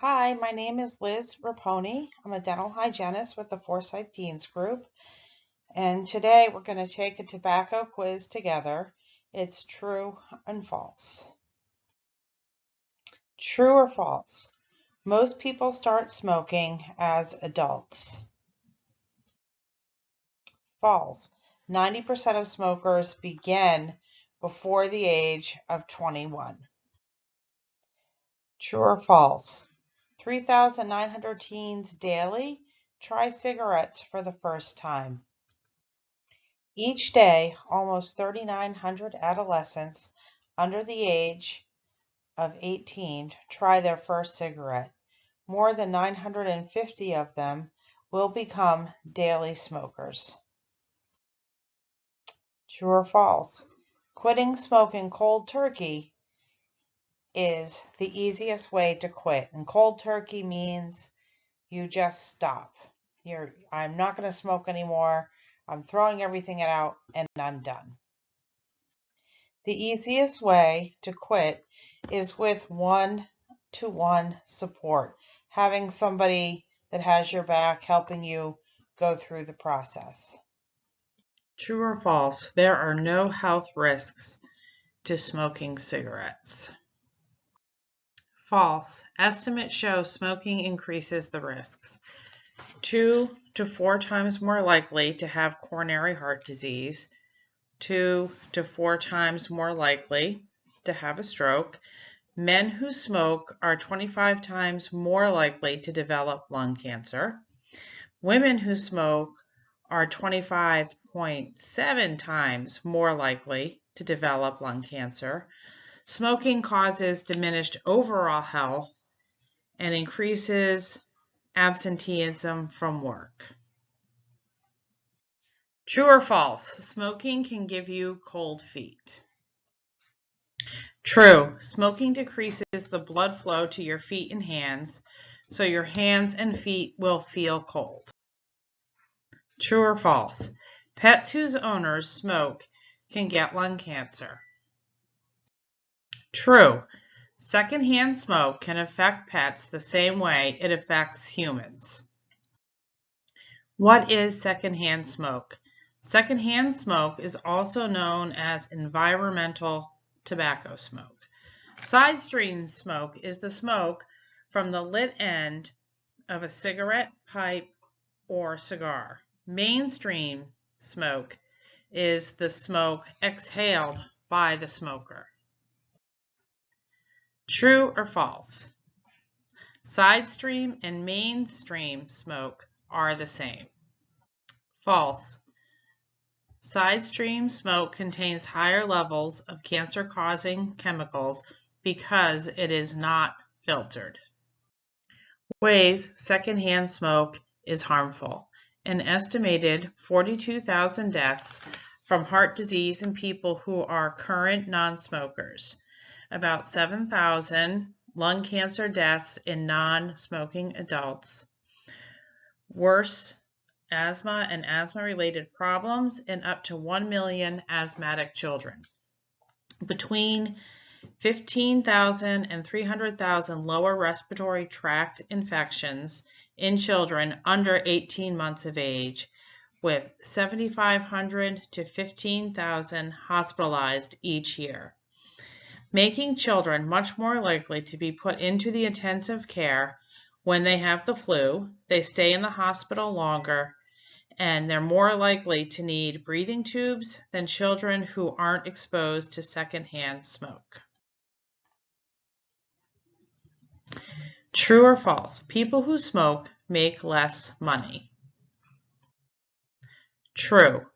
Hi, my name is Liz Raponi. I'm a dental hygienist with the Forsyth Deans Group, and today we're going to take a tobacco quiz together. It's true and false. True or false? Most people start smoking as adults. False. 90% of smokers begin before the age of 21. True or false? 3,900 teens daily try cigarettes for the first time. Each day, almost 3,900 adolescents under the age of 18 try their first cigarette. More than 950 of them will become daily smokers. True or false? Quitting smoking cold turkey is the easiest way to quit. And cold turkey means you just stop. I'm not going to smoke anymore. I'm throwing everything out and I'm done. The easiest way to quit is with one-to-one support, having somebody that has your back helping you go through the process. True or false? There are no health risks to smoking cigarettes. False. Estimates show smoking increases the risks. 2 to 4 times more likely to have coronary heart disease, 2 to 4 times more likely to have a stroke. Men who smoke are 25 times more likely to develop lung cancer. Women who smoke are 25.7 times more likely to develop lung cancer. Smoking causes diminished overall health and increases absenteeism from work. True or false? Smoking can give you cold feet. True. Smoking decreases the blood flow to your feet and hands, so your hands and feet will feel cold. True or false? Pets whose owners smoke can get lung cancer. True. Secondhand smoke can affect pets the same way it affects humans. What is secondhand smoke? Secondhand smoke is also known as environmental tobacco smoke. Side stream smoke is the smoke from the lit end of a cigarette, pipe, or cigar. Mainstream smoke is the smoke exhaled by the smoker. True or false? Side stream and mainstream smoke are the same. False. Side stream smoke contains higher levels of cancer-causing chemicals because it is not filtered. Ways secondhand smoke is harmful. An estimated 42,000 deaths from heart disease in people who are current non-smokers. About 7,000 lung cancer deaths in non-smoking adults. Worse asthma and asthma-related problems in up to 1 million asthmatic children. Between 15,000 and 300,000 lower respiratory tract infections in children under 18 months of age, with 7,500 to 15,000 hospitalized each year, making children much more likely to be put into the intensive care when they have the flu. They stay in the hospital longer, and they're more likely to need breathing tubes than children who aren't exposed to secondhand smoke. True or false? People who smoke make less money. True.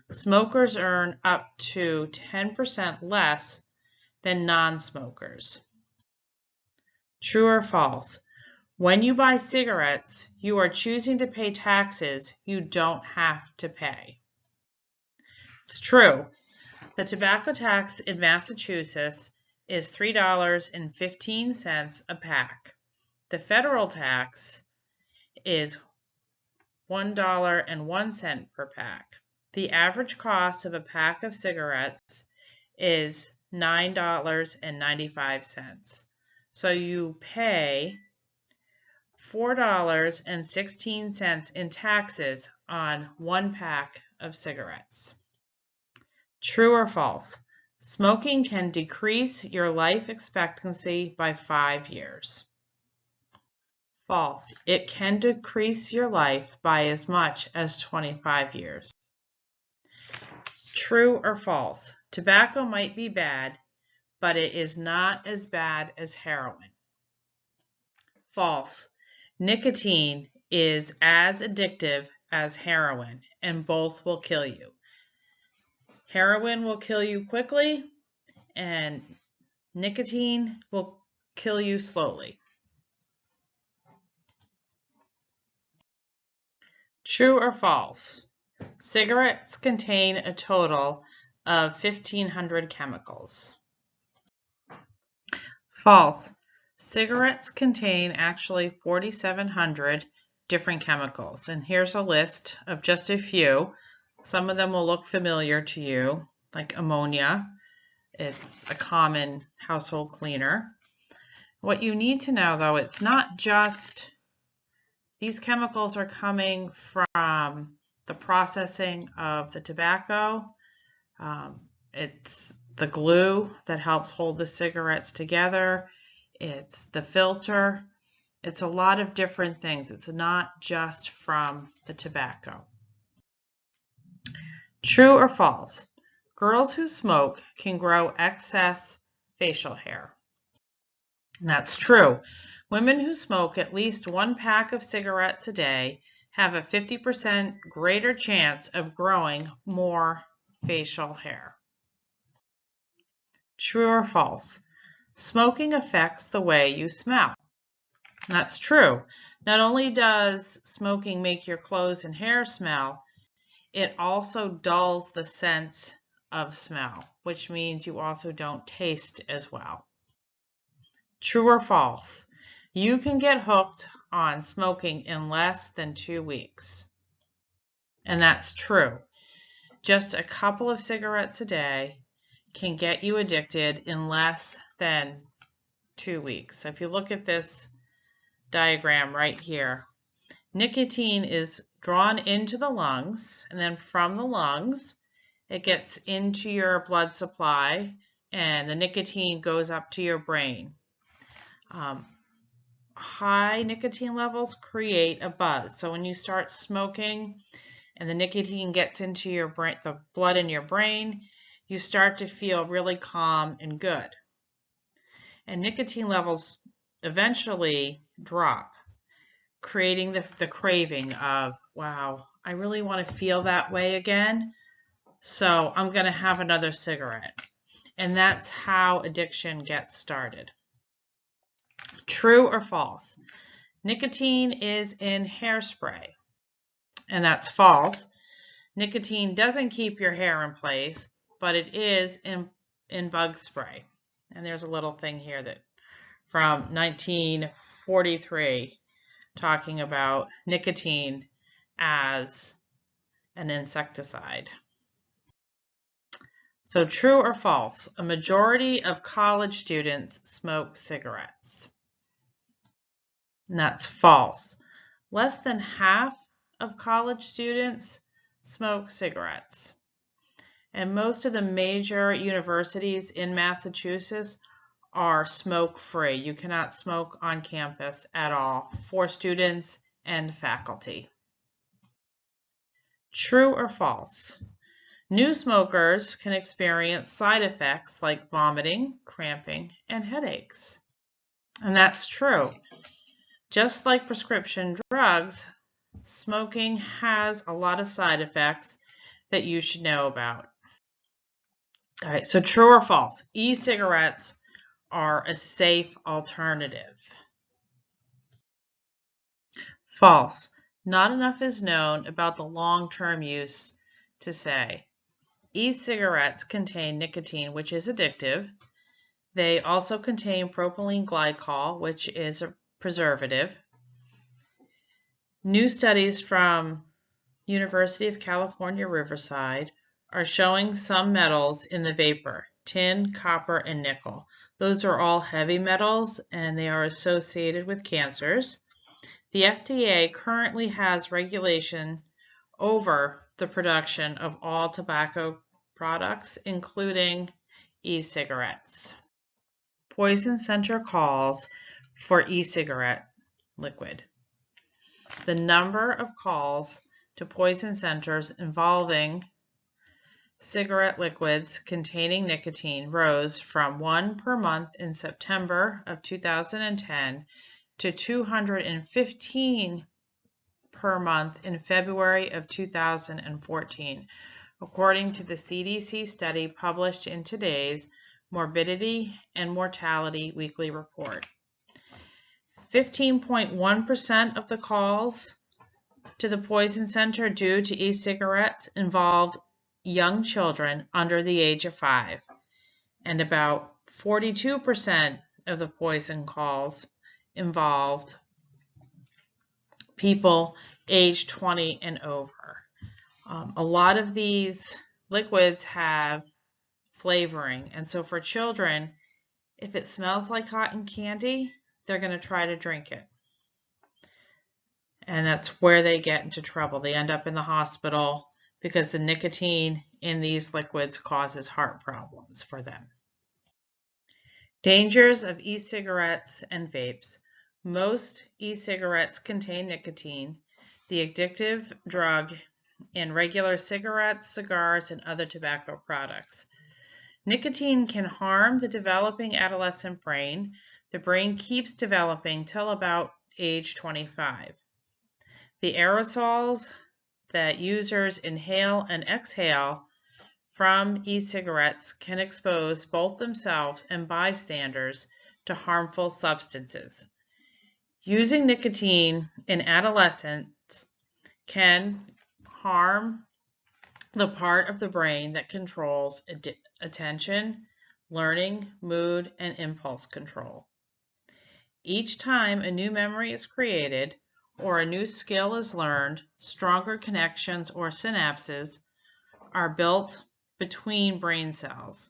Smokers earn up to 10% less than non-smokers. True or false? When you buy cigarettes, you are choosing to pay taxes you don't have to pay. It's true. The tobacco tax in Massachusetts is $3.15 a pack. The federal tax is $1.01 per pack. The average cost of a pack of cigarettes is $9.95. So you pay $4.16 in taxes on 1 pack of cigarettes. True or false? Smoking can decrease your life expectancy by 5 years. False. It can decrease your life by as much as 25 years. True or false? Tobacco might be bad, but it is not as bad as heroin. False. Nicotine is as addictive as heroin, and both will kill you. Heroin will kill you quickly, and nicotine will kill you slowly. True or false? Cigarettes contain a total of 1,500 chemicals. False. Cigarettes contain actually 4,700 different chemicals, and here's a list of just a few. Some of them will look familiar to you, like ammonia. It's a common household cleaner. What you need to know, though, it's not just these chemicals are coming from the processing of the tobacco. It's the glue that helps hold the cigarettes together. It's the filter. It's a lot of different things. It's not just from the tobacco. True or false? Girls who smoke can grow excess facial hair. And that's true. Women who smoke at least 1 pack of cigarettes a day have a 50% greater chance of growing more facial hair. True or false? Smoking affects the way you smell. That's true. Not only does smoking make your clothes and hair smell, it also dulls the sense of smell, which means you also don't taste as well. True or false? You can get hooked on smoking in less than 2 weeks. And that's true. Just a couple of cigarettes a day can get you addicted in less than 2 weeks. So if you look at this diagram right here, nicotine is drawn into the lungs, and then from the lungs it gets into your blood supply, and the nicotine goes up to your brain. High nicotine levels create a buzz. So when you start smoking and the nicotine gets into your brain, the blood in your brain, you start to feel really calm and good. And nicotine levels eventually drop, creating the craving of, wow, I really want to feel that way again, so I'm going to have another cigarette. And that's how addiction gets started. True or false? Nicotine is in hairspray. And that's false. Nicotine doesn't keep your hair in place, but it is in bug spray. And there's a little thing here that from 1943 talking about nicotine as an insecticide. So true or false? A majority of college students smoke cigarettes. And that's false. Less than half of college students smoke cigarettes. And most of the major universities in Massachusetts are smoke-free. You cannot smoke on campus at all for students and faculty. True or false? New smokers can experience side effects like vomiting, cramping, and headaches. And that's true. Just like prescription drugs, smoking has a lot of side effects that you should know about. All right, so true or false? E-cigarettes are a safe alternative. False. Not enough is known about the long-term use to say. E-cigarettes contain nicotine, which is addictive. They also contain propylene glycol, which is a preservative. New studies from University of California, Riverside are showing some metals in the vapor: tin, copper, and nickel. Those are all heavy metals, and they are associated with cancers. The FDA currently has regulation over the production of all tobacco products, including e-cigarettes. Poison Center calls for e-cigarette liquid. The number of calls to poison centers involving cigarette liquids containing nicotine rose from 1 per month in September of 2010 to 215 per month in February of 2014, according to the CDC study published in today's Morbidity and Mortality Weekly Report. 15.1% of the calls to the Poison Center due to e-cigarettes involved young children under the age of 5, and about 42% of the poison calls involved people age 20 and over. A lot of these liquids have flavoring, and so for children, if it smells like cotton candy, they're going to try to drink it. And that's where they get into trouble. They end up in the hospital because the nicotine in these liquids causes heart problems for them. Dangers of e-cigarettes and vapes. Most e-cigarettes contain nicotine, the addictive drug in regular cigarettes, cigars, and other tobacco products. Nicotine can harm the developing adolescent brain. The brain keeps developing till about age 25. The aerosols that users inhale and exhale from e-cigarettes can expose both themselves and bystanders to harmful substances. Using nicotine in adolescents can harm the part of the brain that controls attention, learning, mood, and impulse control. Each time a new memory is created or a new skill is learned, stronger connections or synapses are built between brain cells.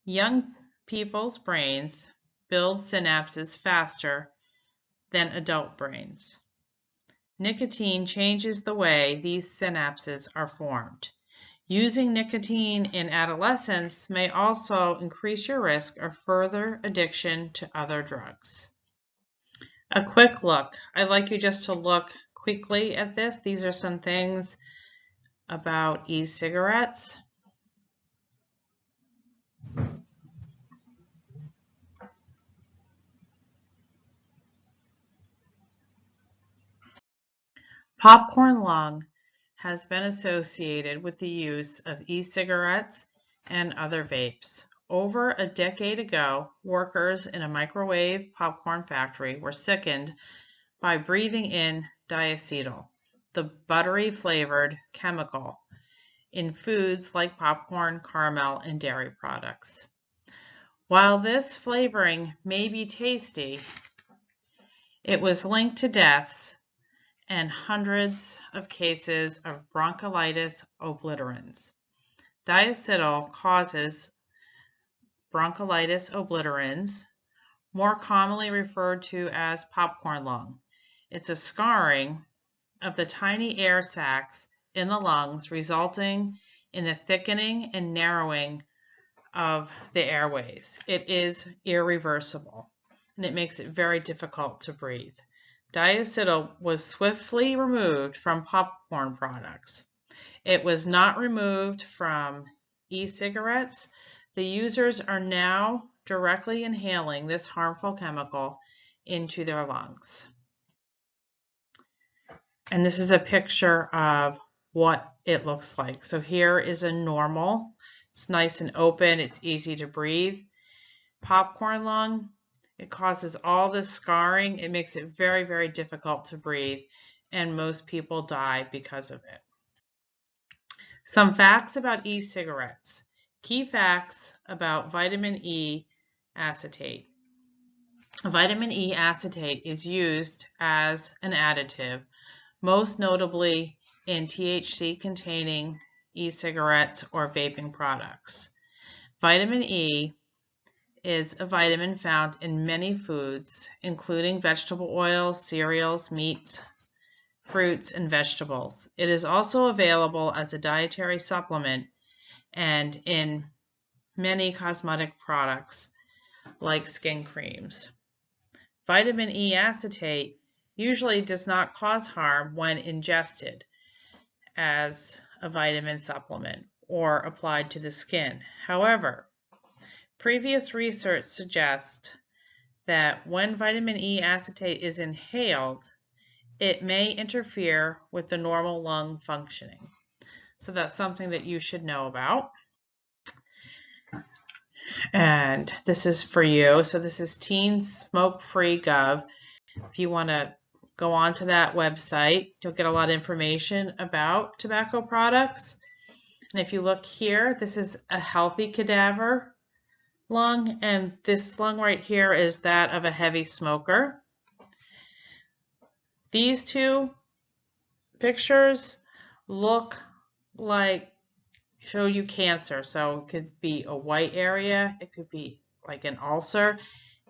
Young people's brains build synapses faster than adult brains. Nicotine changes the way these synapses are formed. Using nicotine in adolescence may also increase your risk of further addiction to other drugs. A quick look. I'd like you just to look quickly at this. These are some things about e-cigarettes. Popcorn lung has been associated with the use of e-cigarettes and other vapes. Over a decade ago, workers in a microwave popcorn factory were sickened by breathing in diacetyl, the buttery-flavored chemical in foods like popcorn, caramel, and dairy products. While this flavoring may be tasty, it was linked to deaths and hundreds of cases of bronchiolitis obliterans. Diacetyl causes bronchiolitis obliterans, more commonly referred to as popcorn lung. It's a scarring of the tiny air sacs in the lungs, resulting in the thickening and narrowing of the airways. It is irreversible, and it makes it very difficult to breathe. Diacetyl was swiftly removed from popcorn products. It was not removed from e-cigarettes. The users are now directly inhaling this harmful chemical into their lungs. And this is a picture of what it looks like. So here is a normal. It's nice and open. It's easy to breathe. Popcorn lung, it causes all this scarring. It makes it very, very difficult to breathe, and most people die because of it. Some facts about e-cigarettes. Key facts about vitamin E acetate. Vitamin E acetate is used as an additive, most notably in THC-containing e-cigarettes or vaping products. Vitamin E is a vitamin found in many foods, including vegetable oils, cereals, meats, fruits, and vegetables. It is also available as a dietary supplement and in many cosmetic products like skin creams. Vitamin E acetate usually does not cause harm when ingested as a vitamin supplement or applied to the skin. However, previous research suggests that when vitamin E acetate is inhaled, it may interfere with the normal lung functioning. So that's something that you should know about. And this is for you. So this is Teen Smoke Free Gov. If you want to go on to that website, you'll get a lot of information about tobacco products. And if you look here, this is a healthy cadaver lung, and this lung right here is that of a heavy smoker. These two pictures look like show you cancer. So it could be a white area, it could be like an ulcer.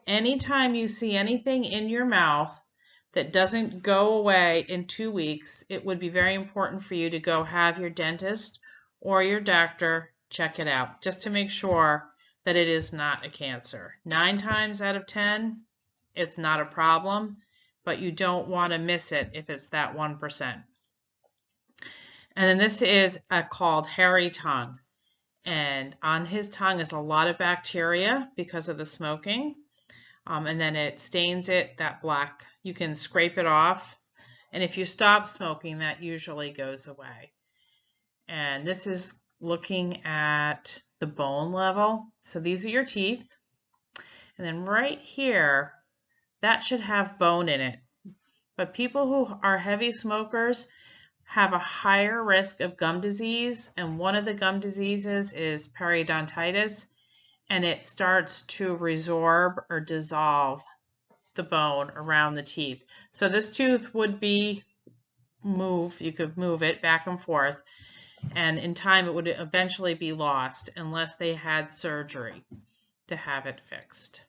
Anytime you see anything in your mouth that doesn't go away in 2 weeks, it would be very important for you to go have your dentist or your doctor check it out, just to make sure that it is not a cancer. 9 times out of 10, it's not a problem, but you don't want to miss it if it's that 1%. And then this is called hairy tongue. And on his tongue is a lot of bacteria because of the smoking. And then it stains it that black. You can scrape it off. And if you stop smoking, that usually goes away. And this is looking at the bone level. So these are your teeth. And then right here, that should have bone in it. But people who are heavy smokers have a higher risk of gum disease, and one of the gum diseases is periodontitis, and it starts to resorb or dissolve the bone around the teeth. So this tooth would be moved, you could move it back and forth, and in time it would eventually be lost unless they had surgery to have it fixed.